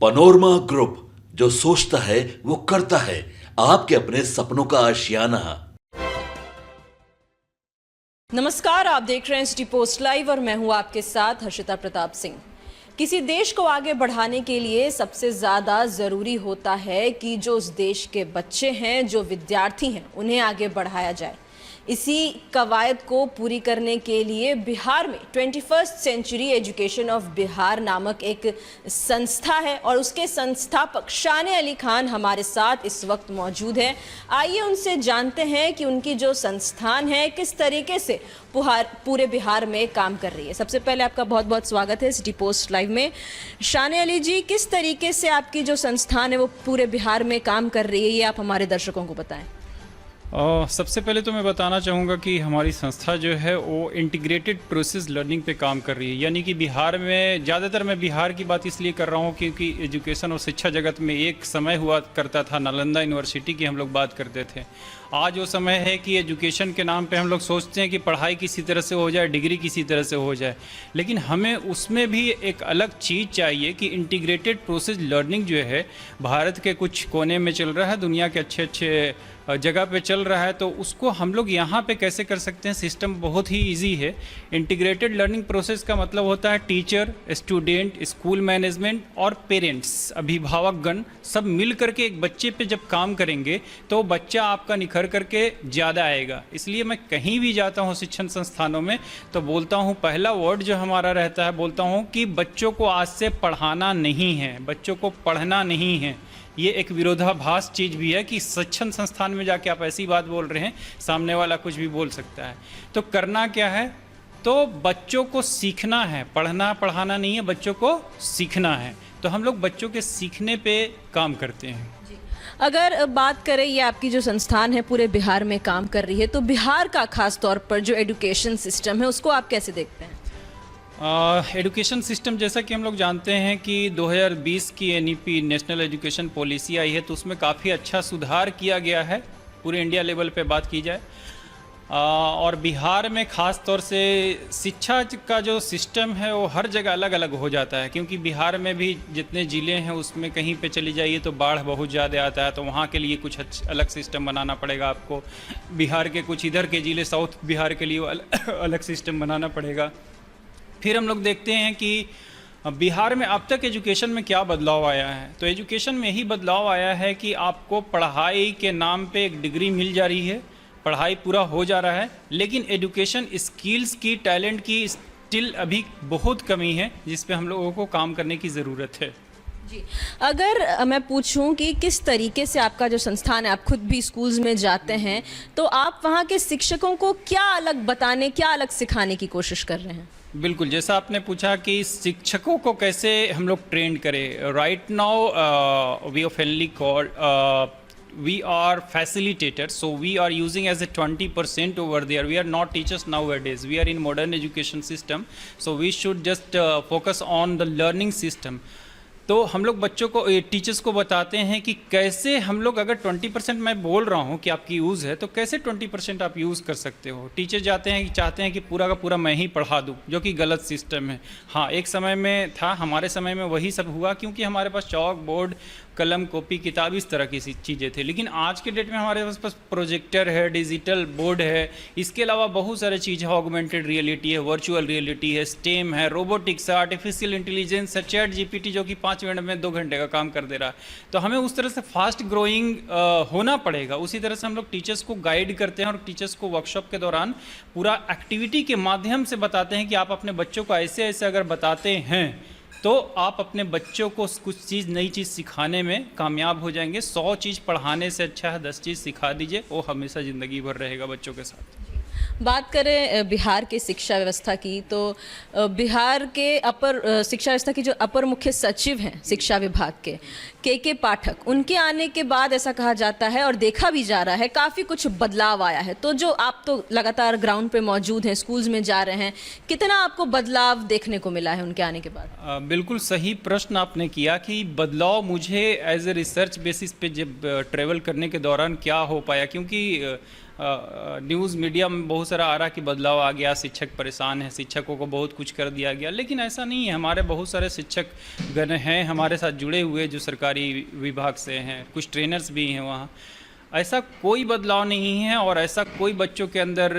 Panorama group, जो सोचता है वो करता है। आपके अपने सपनों का आशियाना। नमस्कार, आप देख रहे हैं सिटी पोस्ट लाइव और मैं हूं आपके साथ हर्षिता प्रताप सिंह। किसी देश को आगे बढ़ाने के लिए सबसे ज़्यादा ज़रूरी होता है कि जो उस देश के बच्चे हैं, जो विद्यार्थी हैं, उन्हें आगे बढ़ाया जाए। इसी कवायद को पूरी करने के लिए बिहार में 21st century education of Bihar नामक एक संस्था है और उसके संस्थापक शान अली खान हमारे साथ इस वक्त मौजूद हैं। आइए उनसे जानते हैं कि उनकी जो संस्थान है किस तरीके से पूरे बिहार में काम कर रही है। सबसे पहले आपका बहुत बहुत स्वागत है सिटी पोस्ट लाइव में। शान अली जी, किस तरीके से आपकी जो संस्थान है वो पूरे बिहार में काम कर रही है, ये आप हमारे दर्शकों को बताएं। सबसे पहले तो मैं बताना चाहूँगा कि हमारी संस्था जो है वो इंटीग्रेटेड प्रोसेस लर्निंग पे काम कर रही है। यानी कि बिहार में, ज़्यादातर मैं बिहार की बात इसलिए कर रहा हूँ क्योंकि एजुकेशन और शिक्षा जगत में एक समय हुआ करता था, नालंदा यूनिवर्सिटी की हम लोग बात करते थे। आज वो समय है कि एजुकेशन के नाम पे हम लोग सोचते हैं कि पढ़ाई किसी तरह से हो जाए, डिग्री किसी तरह से हो जाए, लेकिन हमें उसमें भी एक अलग चीज़ चाहिए कि इंटीग्रेटेड प्रोसेस लर्निंग जो है भारत के कुछ कोने में चल रहा है, दुनिया के अच्छे अच्छे जगह पे चल रहा है, तो उसको हम लोग यहाँ पे कैसे कर सकते हैं। सिस्टम बहुत ही इजी है। इंटीग्रेटेड लर्निंग प्रोसेस का मतलब होता है टीचर, स्टूडेंट, स्कूल मैनेजमेंट और पेरेंट्स, अभिभावकगण सब मिल करके एक बच्चे पे जब काम करेंगे तो बच्चा आपका निखर करके ज़्यादा आएगा। इसलिए मैं कहीं भी जाता हूँ शिक्षण संस्थानों में तो बोलता हूँ, पहला वर्ड जो हमारा रहता है, बोलता हूँ कि बच्चों को आज से पढ़ाना नहीं है, बच्चों को पढ़ना नहीं है। ये एक विरोधाभास चीज़ भी है कि शिक्षण संस्थान में जाके आप ऐसी बात बोल रहे हैं, सामने वाला कुछ भी बोल सकता है। तो करना क्या है, तो बच्चों को सीखना है, पढ़ना पढ़ाना नहीं है, बच्चों को सीखना है। तो हम लोग बच्चों के सीखने पे काम करते हैं। अगर बात करें, ये आपकी जो संस्थान है पूरे बिहार में काम कर रही है, तो बिहार का खास तौर पर जो एजुकेशन सिस्टम है उसको आप कैसे देखते हैं? एजुकेशन सिस्टम, जैसा कि हम लोग जानते हैं कि 2020 की एनईपी नेशनल एजुकेशन पॉलिसी आई है, तो उसमें काफ़ी अच्छा सुधार किया गया है पूरे इंडिया लेवल पे बात की जाए। और बिहार में ख़ास तौर से शिक्षा का जो सिस्टम है वो हर जगह अलग अलग हो जाता है, क्योंकि बिहार में भी जितने ज़िले हैं उसमें कहीं पे चली जाइए तो बाढ़ बहुत ज़्यादा आता है, तो वहाँ के लिए कुछ अलग सिस्टम बनाना पड़ेगा आपको। बिहार के कुछ इधर के ज़िले, साउथ बिहार के लिए अलग सिस्टम बनाना पड़ेगा। फिर हम लोग देखते हैं कि बिहार में अब तक एजुकेशन में क्या बदलाव आया है। तो एजुकेशन में यही बदलाव आया है कि आपको पढ़ाई के नाम पे एक डिग्री मिल जा रही है, पढ़ाई पूरा हो जा रहा है, लेकिन एजुकेशन स्किल्स की, टैलेंट की स्टिल अभी बहुत कमी है, जिस पे हम लोगों को काम करने की ज़रूरत है। जी, अगर मैं पूछूं कि किस तरीके से आपका जो संस्थान है, आप खुद भी स्कूल्स में जाते हैं, तो आप वहाँ के शिक्षकों को क्या अलग बताने, क्या अलग सिखाने की कोशिश कर रहे हैं? बिल्कुल, जैसा आपने पूछा कि शिक्षकों को कैसे हम लोग ट्रेंड करें। Right now we oftenly called we are facilitators, so we are using as a 20% over there. We are not teachers nowadays, we are in modern education system, so we should just focus on the learning system. तो हम लोग बच्चों को, teachers को बताते हैं कि कैसे हम लोग, अगर 20% मैं बोल रहा हूँ कि आपकी यूज़ है, तो कैसे 20% आप यूज़ कर सकते हो। टीचर चाहते हैं कि पूरा का पूरा मैं ही पढ़ा दूँ, जो कि गलत सिस्टम है। हाँ, एक समय में था, हमारे समय में वही सब हुआ, क्योंकि हमारे पास चौक, बोर्ड, कलम, कॉपी, किताब, इस तरह की चीज़ें थी। लेकिन आज के डेट में हमारे पास प्रोजेक्टर है, डिजिटल बोर्ड है, इसके अलावा बहुत सारी चीज़ें, ऑगमेंटेड रियलिटी है, वर्चुअल रियलिटी है, स्टेम है, रोबोटिक्स है, आर्टिफिशियल इंटेलिजेंस है, चैट जीपीटी जो कि 5 मिनट में 2 घंटे का काम कर दे रहा है। तो हमें उस तरह से फास्ट ग्रोइंग होना पड़ेगा। उसी तरह से हम लोग टीचर्स को गाइड करते हैं और टीचर्स को वर्कशॉप के दौरान पूरा एक्टिविटी के माध्यम से बताते हैं कि आप अपने बच्चों को ऐसे ऐसे अगर बताते हैं तो आप अपने बच्चों को कुछ चीज़, नई चीज़ सिखाने में कामयाब हो जाएंगे। 100 चीज़ पढ़ाने से अच्छा है 10 चीज़ सिखा दीजिए, वो हमेशा ज़िंदगी भर रहेगा बच्चों के साथ। बात करें बिहार की शिक्षा व्यवस्था की, तो बिहार के अपर शिक्षा व्यवस्था की जो अपर मुख्य सचिव हैं शिक्षा विभाग के पाठक, उनके आने के बाद ऐसा कहा जाता है और देखा भी जा रहा है काफ़ी कुछ बदलाव आया है। तो जो आप तो लगातार ग्राउंड पे मौजूद हैं, स्कूल्स में जा रहे हैं, कितना आपको बदलाव देखने को मिला है उनके आने के बाद? बिल्कुल सही प्रश्न आपने किया कि बदलाव मुझे एज ए रिसर्च बेसिस पे जब ट्रेवल करने के दौरान क्या हो पाया, क्योंकि न्यूज़ मीडिया में बहुत सारा आ रहा कि बदलाव आ गया, शिक्षक परेशान हैं, शिक्षकों को बहुत कुछ कर दिया गया, लेकिन ऐसा नहीं है। हमारे बहुत सारे शिक्षक गण हैं हमारे साथ जुड़े हुए जो सरकारी विभाग से हैं, कुछ ट्रेनर्स भी हैं वहाँ। ऐसा कोई बदलाव नहीं है और ऐसा कोई बच्चों के अंदर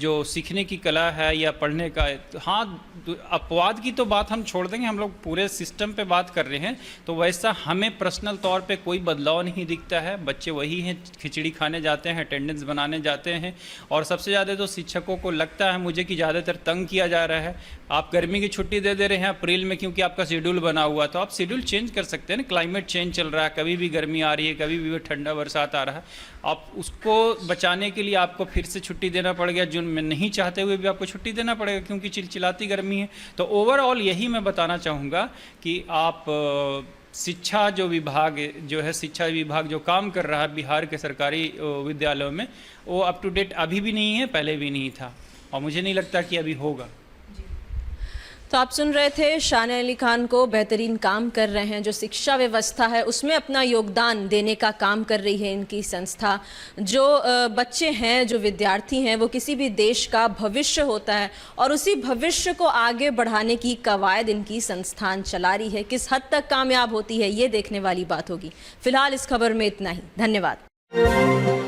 जो सीखने की कला है या पढ़ने का, हाँ अपवाद की तो बात हम छोड़ देंगे, हम लोग पूरे सिस्टम पे बात कर रहे हैं, तो वैसा हमें पर्सनल तौर पे कोई बदलाव नहीं दिखता है। बच्चे वही हैं, खिचड़ी खाने जाते हैं, अटेंडेंस बनाने जाते हैं, और सबसे ज़्यादा तो शिक्षकों को लगता है मुझे कि ज़्यादातर तंग किया जा रहा है। आप गर्मी की छुट्टी दे रहे हैं अप्रैल में क्योंकि आपका शेड्यूल बना हुआ, तो आप शेड्यूल चेंज कर सकते हैं ना। क्लाइमेट चेंज चल रहा है, कभी भी गर्मी आ रही है, कभी भी ठंडा बरसात आ रहा है, आप उसको बचाने के लिए आपको फिर से छुट्टी देना पड़ेगा। जून में नहीं चाहते हुए भी आपको छुट्टी देना पड़ेगा क्योंकि चिलचिलाती गर्मी है। तो ओवरऑल यही मैं बताना चाहूँगा कि आप शिक्षा जो विभाग जो है, शिक्षा विभाग जो काम कर रहा है बिहार के सरकारी विद्यालयों में, वो अप टू डेट अभी भी नहीं है, पहले भी नहीं था, और मुझे नहीं लगता कि अभी होगा। तो आप सुन रहे थे शान अली खान को। बेहतरीन काम कर रहे हैं, जो शिक्षा व्यवस्था है उसमें अपना योगदान देने का काम कर रही है इनकी संस्था। जो बच्चे हैं, जो विद्यार्थी हैं, वो किसी भी देश का भविष्य होता है और उसी भविष्य को आगे बढ़ाने की कवायद इनकी संस्थान चला रही है। किस हद तक कामयाब होती है ये देखने वाली बात होगी। फिलहाल इस खबर में इतना ही। धन्यवाद।